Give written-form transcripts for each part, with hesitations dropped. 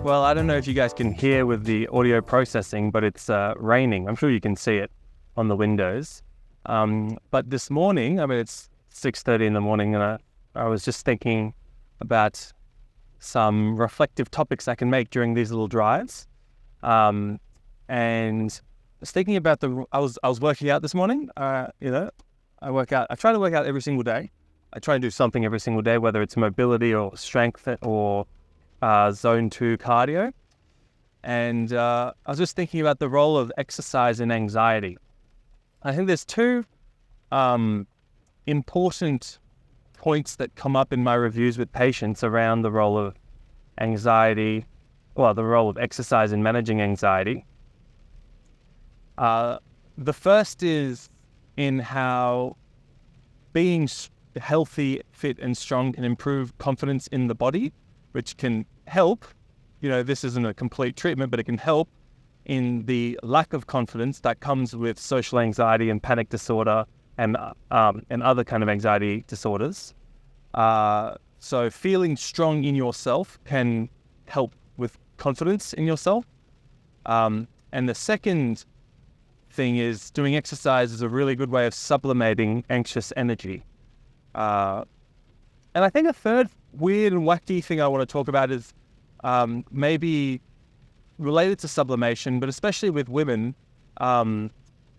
Well, I don't know if you guys can hear with the audio processing, but it's raining. I'm sure you can see it on the windows. But this morning, it's 6:30 in the morning, and I was just thinking about some reflective topics I can make during these little drives. And I was thinking about I was working out this morning. I work out. I try to work out every single day. I try to do something every single day, whether it's mobility or strength or zone 2 cardio. And I was just thinking about the role of exercise in anxiety. I think there's two important points that come up in my reviews with patients around the role of anxiety, the role of exercise in managing anxiety. The first is in how being healthy, fit, and strong can improve confidence in the body, which can help. This isn't a complete treatment, but it can help in the lack of confidence that comes with social anxiety and panic disorder and other kind of anxiety disorders. So feeling strong in yourself can help with confidence in yourself. And the second thing is doing exercise is a really good way of sublimating anxious energy. And I think a third weird and wacky thing I want to talk about is maybe related to sublimation, but especially with women,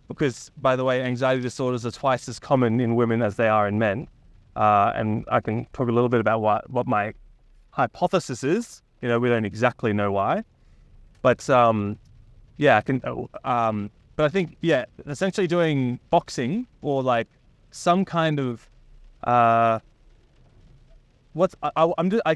because, by the way, anxiety disorders are twice as common in women as they are in men. And I can talk a little bit about what my hypothesis is. We don't exactly know why, but I can. But I think, essentially doing boxing or like some kind of I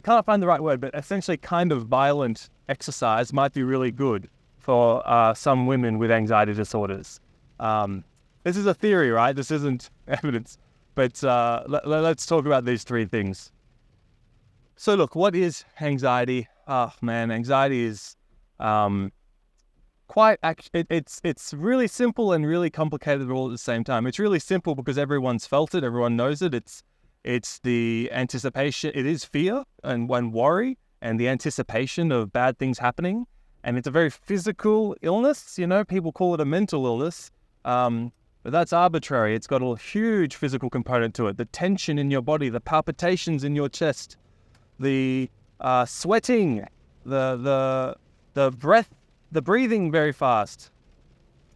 can't find the right word, but essentially kind of violent exercise might be really good for some women with anxiety disorders. This is a theory, right? This isn't evidence, but let's talk about these three things. So look, what is anxiety? Anxiety is it's really simple and really complicated all at the same time. It's really simple because everyone's felt it, everyone knows it. It's the anticipation. It is fear and worry and the anticipation of bad things happening. And it's a very physical illness. People call it a mental illness, but that's arbitrary. It's got a huge physical component to it. The tension in your body, the palpitations in your chest, the sweating, the breath, the breathing very fast.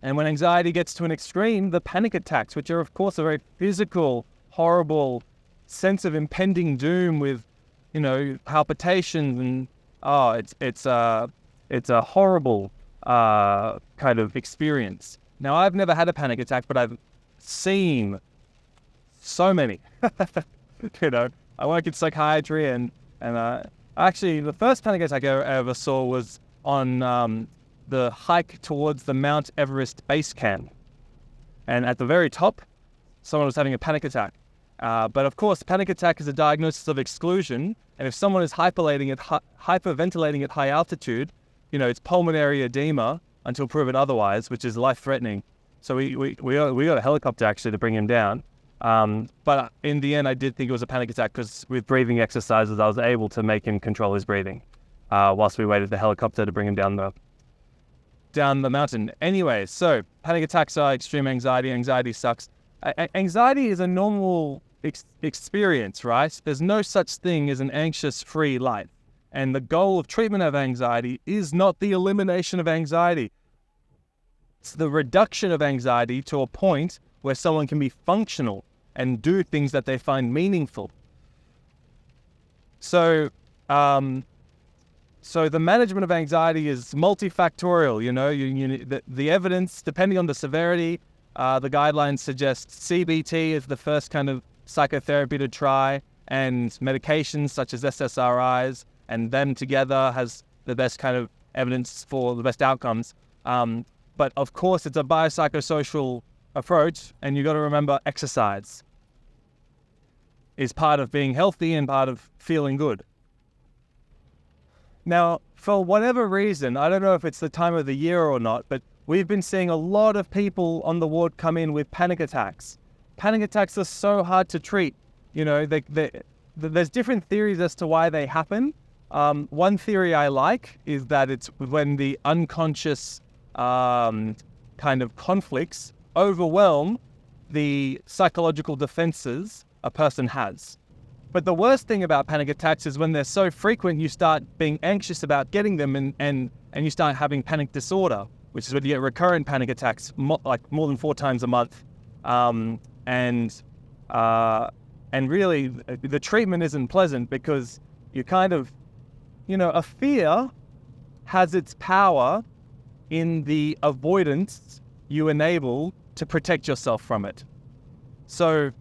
And when anxiety gets to an extreme, the panic attacks, which are, of course, a very physical, horrible sense of impending doom with, palpitations and it's a horrible kind of experience. Now, I've never had a panic attack, but I've seen so many. I work in psychiatry, and actually the first panic attack I ever saw was on the hike towards the Mount Everest base camp, and at the very top, someone was having a panic attack. But of course, panic attack is a diagnosis of exclusion, and if someone is hyperventilating at high altitude, it's pulmonary edema until proven otherwise, which is life-threatening. So we got a helicopter actually to bring him down. But in the end, I did think it was a panic attack because with breathing exercises, I was able to make him control his breathing whilst we waited for the helicopter to bring him down the mountain. Anyway, so panic attacks are extreme anxiety. Anxiety sucks. Anxiety is a normal experience, right? There's no such thing as an anxious-free life. And the goal of treatment of anxiety is not the elimination of anxiety. It's the reduction of anxiety to a point where someone can be functional and do things that they find meaningful. So the management of anxiety is multifactorial. The evidence, depending on the severity, the guidelines suggest CBT is the first kind of psychotherapy to try, and medications such as SSRIs, and them together has the best kind of evidence for the best outcomes. But of course, it's a biopsychosocial approach, and you got to remember exercise is part of being healthy and part of feeling good. Now, for whatever reason, I don't know if it's the time of the year or not, but we've been seeing a lot of people on the ward come in with panic attacks. Panic attacks are so hard to treat. There's different theories as to why they happen, One theory I like is that it's when the unconscious kind of conflicts overwhelm the psychological defenses a person has. But the worst thing about panic attacks is when they're so frequent, you start being anxious about getting them, and you start having panic disorder, which is when you get recurrent panic attacks, like more than 4 times a month. And really, the treatment isn't pleasant because you kind of, a fear has its power in the avoidance you enable to protect yourself from it. So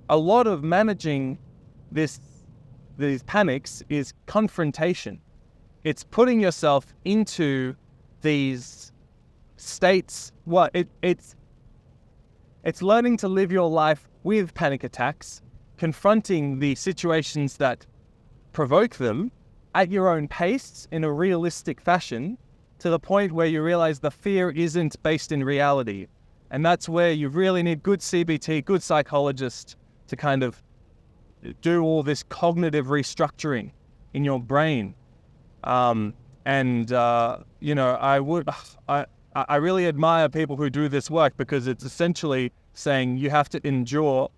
a lot of managing these panics is confrontation. It's putting yourself into these states. It's learning to live your life with panic attacks, confronting the situations that provoke them at your own pace in a realistic fashion, to the point where you realize the fear isn't based in reality. And that's where you really need good CBT, good psychologists to kind of do all this cognitive restructuring in your brain. I really admire people who do this work, because it's essentially saying you have to endure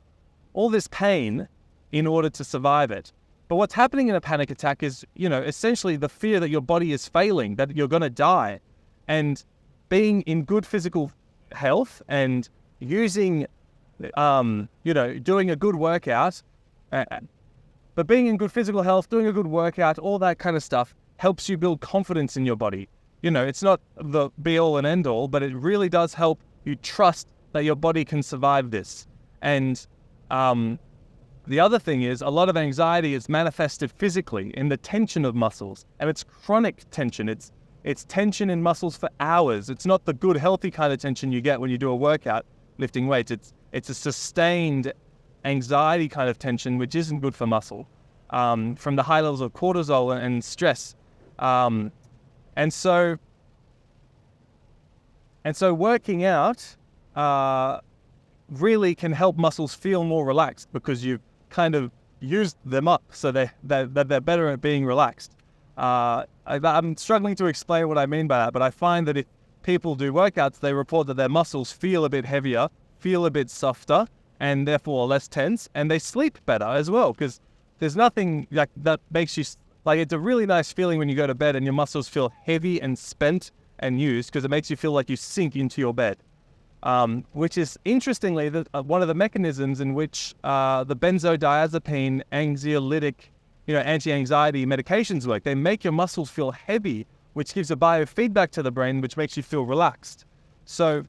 all this pain in order to survive it. But what's happening in a panic attack is, essentially the fear that your body is failing, that you're going to die. And being in good physical health and using, doing a good workout, but being in good physical health, doing a good workout, all that kind of stuff helps you build confidence in your body. It's not the be all and end all, but it really does help you trust that your body can survive this. And the other thing is, a lot of anxiety is manifested physically in the tension of muscles, and it's chronic tension. It's tension in muscles for hours. It's not the good, healthy kind of tension you get when you do a workout lifting weights. It's a sustained anxiety kind of tension, which isn't good for muscle, from the high levels of cortisol and stress. And so working out really can help muscles feel more relaxed, because you've kind of used them up so they're better at being relaxed. I'm struggling to explain what I mean by that, but I find that if people do workouts, they report that their muscles feel a bit heavier, feel a bit softer, and therefore less tense, and they sleep better as well, because there's nothing like that makes you, like, it's a really nice feeling when you go to bed and your muscles feel heavy and spent and used, because it makes you feel like you sink into your bed. Which is, interestingly, one of the mechanisms in which the benzodiazepine anxiolytic, anti-anxiety medications work. They make your muscles feel heavy, which gives a biofeedback to the brain, which makes you feel relaxed. So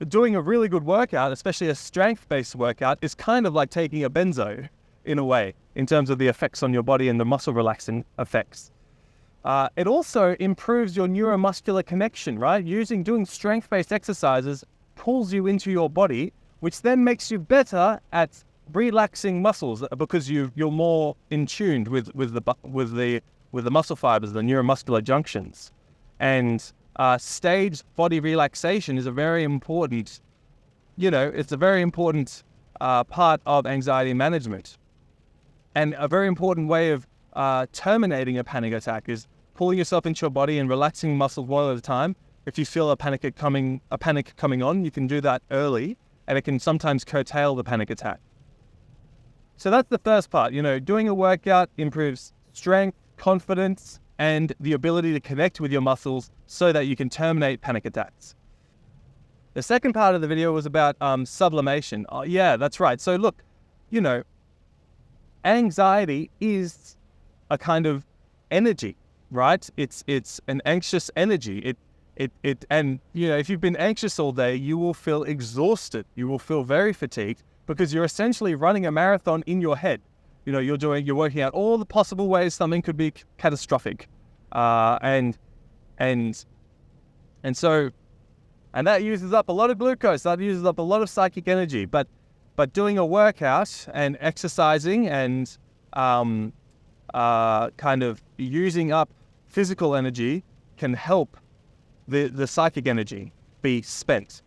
doing a really good workout, especially a strength-based workout, is kind of like taking a benzo in a way, in terms of the effects on your body and the muscle relaxing effects. It also improves your neuromuscular connection, right? Doing strength-based exercises pulls you into your body, which then makes you better at relaxing muscles, because you're more in tune with the muscle fibers, the neuromuscular junctions. And staged body relaxation is a very important, it's a very important part of anxiety management. And a very important way of terminating a panic attack is pulling yourself into your body and relaxing muscles one at a time. If you feel a panic coming on, you can do that early, and it can sometimes curtail the panic attack. So that's the first part. Doing a workout improves strength, confidence, and the ability to connect with your muscles so that you can terminate panic attacks. The second part of the video was about sublimation. Oh, yeah, that's right. So look, anxiety is a kind of energy, right? It's an anxious energy. And if you've been anxious all day, you will feel exhausted. You will feel very fatigued, because you're essentially running a marathon in your head. You're working out all the possible ways something could be catastrophic. And that uses up a lot of glucose. That uses up a lot of psychic energy. But doing a workout and exercising and kind of using up physical energy can help the psychic energy be spent.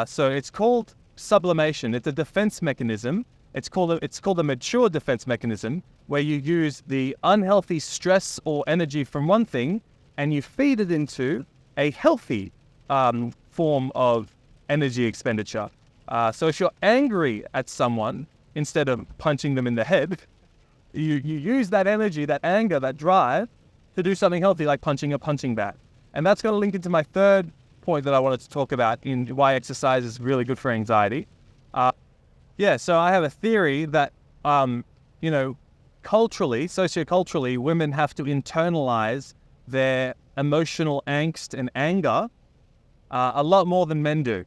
So it's called sublimation. It's a defense mechanism It's called a mature defense mechanism, where you use the unhealthy stress or energy from one thing and you feed it into a healthy form of energy expenditure. So if you're angry at someone, instead of punching them in the head, you use that energy, that anger, that drive to do something healthy, like punching a punching bag. And that's going to link into my third point that I wanted to talk about in why exercise is really good for anxiety. So I have a theory that, culturally, socioculturally, women have to internalize their emotional angst and anger a lot more than men do.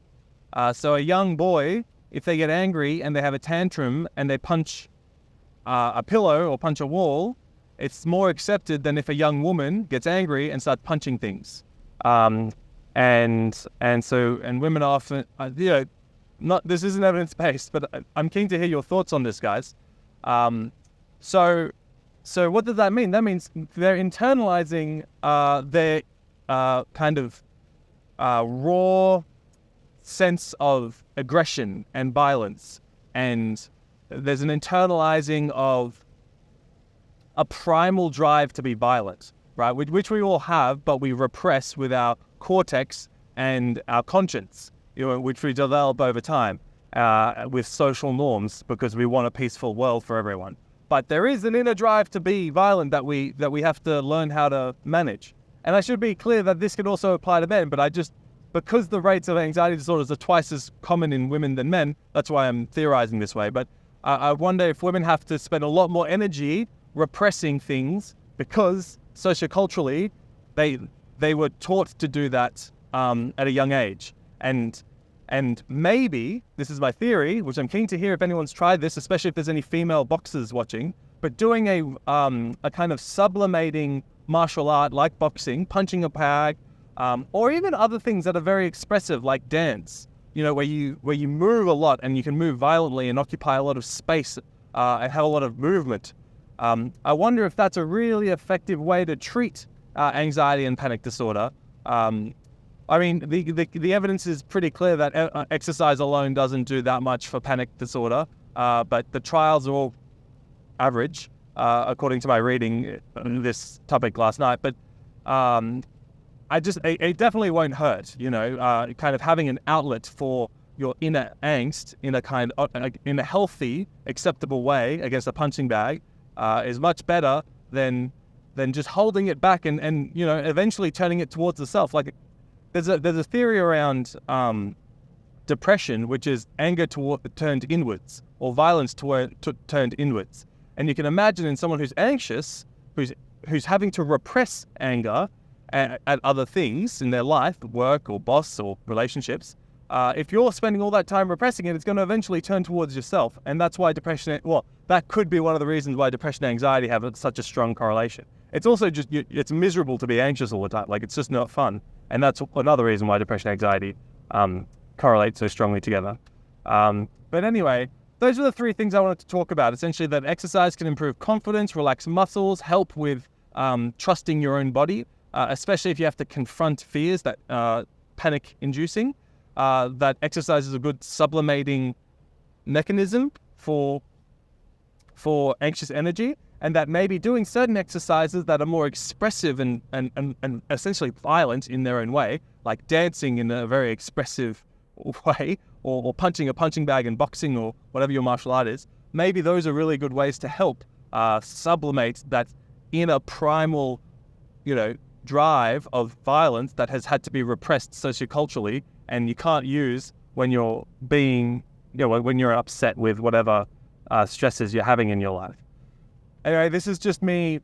So a young boy, if they get angry and they have a tantrum and they punch a pillow or punch a wall, it's more accepted than if a young woman gets angry and starts punching things. And women are often, this isn't evidence-based, but I'm keen to hear your thoughts on this, guys. So what does that mean? That means they're internalizing their kind of raw sense of aggression and violence, and there's an internalizing of a primal drive to be violent, right? Which we all have, but we repress with our cortex and our conscience, which we develop over time with social norms because we want a peaceful world for everyone. But there is an inner drive to be violent that we have to learn how to manage. And I should be clear that this can also apply to men, but because the rates of anxiety disorders are twice as common in women than men, that's why I'm theorizing this way. But I wonder if women have to spend a lot more energy repressing things because socioculturally they were taught to do that at a young age. And maybe, this is my theory, which I'm keen to hear if anyone's tried this, especially if there's any female boxers watching, but doing a kind of sublimating martial art like boxing, punching a bag, or even other things that are very expressive like dance, where you move a lot and you can move violently and occupy a lot of space and have a lot of movement. I wonder if that's a really effective way to treat anxiety and panic disorder. The evidence is pretty clear that exercise alone doesn't do that much for panic disorder, but the trials are all average, according to my reading this topic last night. But it definitely won't hurt, kind of having an outlet for your inner angst in a healthy, acceptable way against a punching bag is much better than just holding it back and eventually turning it towards the self. Like there's a theory around depression, which is anger turned inwards, or violence turned inwards. And you can imagine in someone who's anxious, who's having to repress anger at other things in their life, work or boss or relationships, if you're spending all that time repressing it, it's going to eventually turn towards yourself. And that's why that could be one of the reasons why depression and anxiety have such a strong correlation. It's also just, it's miserable to be anxious all the time. Like, it's just not fun. And that's another reason why depression and anxiety correlate so strongly together. But anyway, those are the three things I wanted to talk about. Essentially, that exercise can improve confidence, relax muscles, help with trusting your own body, especially if you have to confront fears that panic-inducing. That exercise is a good sublimating mechanism for anxious energy, and that maybe doing certain exercises that are more expressive and essentially violent in their own way, like dancing in a very expressive way, or punching a punching bag in boxing or whatever your martial art is, maybe those are really good ways to help sublimate that inner primal, drive of violence that has had to be repressed socioculturally, and you can't use when you're being, when you're upset with whatever stresses you're having in your life. Anyway, this is just me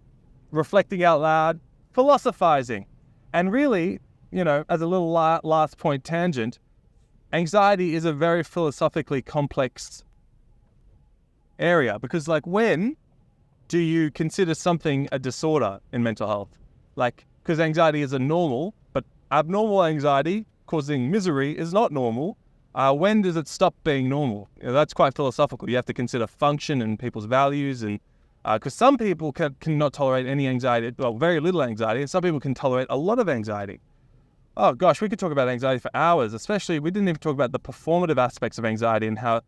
reflecting out loud, philosophizing. And really, as a little last point tangent, anxiety is a very philosophically complex area, because when do you consider something a disorder in mental health? Because anxiety is a normal, but abnormal anxiety causing misery is not normal. When does it stop being normal? That's quite philosophical. You have to consider function and people's values, and because some people cannot tolerate any anxiety, well, very little anxiety, and some people can tolerate a lot of anxiety. Oh gosh, we could talk about anxiety for hours, especially we didn't even talk about the performative aspects of anxiety and how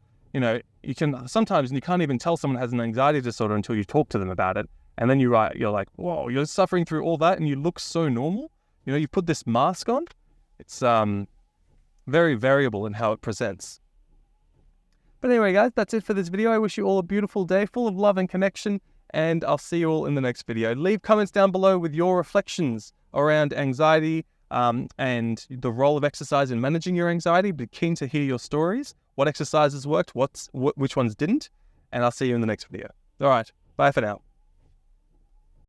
sometimes you can't even tell someone has an anxiety disorder until you talk to them about it. And then you're like, whoa, you're suffering through all that and you look so normal. You put this mask on. It's very variable in how it presents. But anyway, guys, that's it for this video. I wish you all a beautiful day full of love and connection, and I'll see you all in the next video. Leave comments down below with your reflections around anxiety and the role of exercise in managing your anxiety. Be keen to hear your stories. What exercises worked, which ones didn't, and I'll see you in the next video. All right, bye for now.